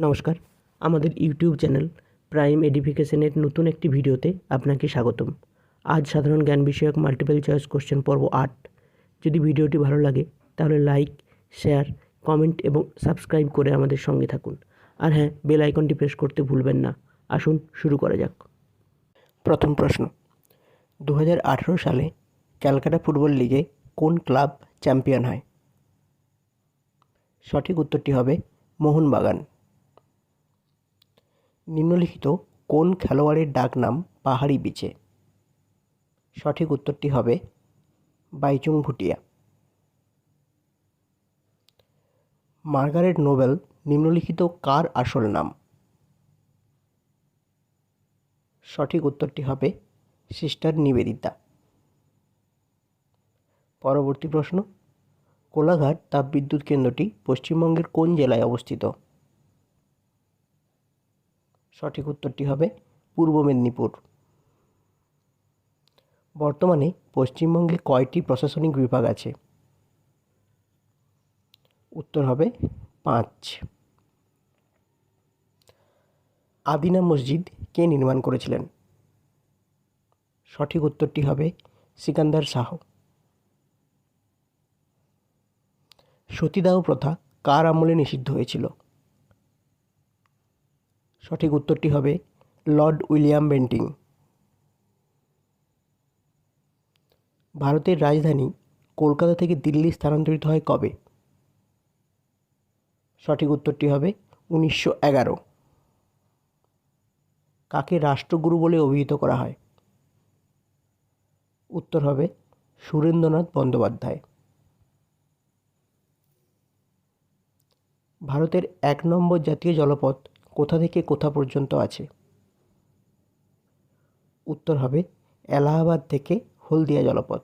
নমস্কার, আমাদের YouTube channel prime এডুকেশনের নতুন একটি ভিডিওতে আপনাকে স্বাগতম। আজ সাধারণ জ্ঞান বিষয়ক মাল্টিপল চয়েস কোশ্চেন পর্ব 8। যদি ভিডিওটি ভালো লাগে তাহলে লাইক, শেয়ার, কমেন্ট এবং সাবস্ক্রাইব করে আমাদের সঙ্গে থাকুন। আর হ্যাঁ, বেল আইকনটি প্রেস করতে ভুলবেন না। আসুন শুরু করা যাক। প্রথম প্রশ্ন, 2018 সালে ক্যালকাটা ফুটবল লিগে কোন ক্লাব চ্যাম্পিয়ন হয়? সঠিক উত্তরটি হবে মোহনবাগান। নিম্নলিখিত কোন খেলোয়াড়ের ডাকনাম পাহাড়ি বিছে? সঠিক উত্তরটি হবে বাইচুং ভুটিয়া। মার্গারেট নোবেল নিম্নলিখিত কার আসল নাম? সঠিক উত্তরটি হবে সিস্টার নিবেদিতা। পরবর্তী প্রশ্ন, কোলাঘাট তাপবিদ্যুৎ কেন্দ্রটি পশ্চিমবঙ্গের কোন জেলায় অবস্থিত? সঠিক উত্তরটি হবে পূর্ব মেদিনীপুর। বর্তমানে পশ্চিমবঙ্গে কয়টি প্রশাসনিক বিভাগ আছে? উত্তর হবে 5। আদিনা মসজিদ কে নির্মাণ করেছিলেন? সঠিক উত্তরটি হবে সিকান্দার শাহ। সতীদাহ প্রথা কার আমলে নিষিদ্ধ হয়েছিল? সঠিক উত্তরটি হবে লর্ড উইলিয়াম বেন্টিং। ভারতের রাজধানী কলকাতা থেকে দিল্লি স্থানান্তরিত হয় কবে? সঠিক উত্তরটি হবে 1911। কাকে রাষ্ট্রগুরু বলে অভিহিত করা হয়? উত্তর হবে সুরেন্দ্রনাথ বন্দ্যোপাধ্যায়। ভারতের 1 নম্বর জাতীয় জলপথ কোথা থেকে কোথা পর্যন্ত আছে? উত্তর হবে এলাহাবাদ থেকে হলদিয়া জলপথ।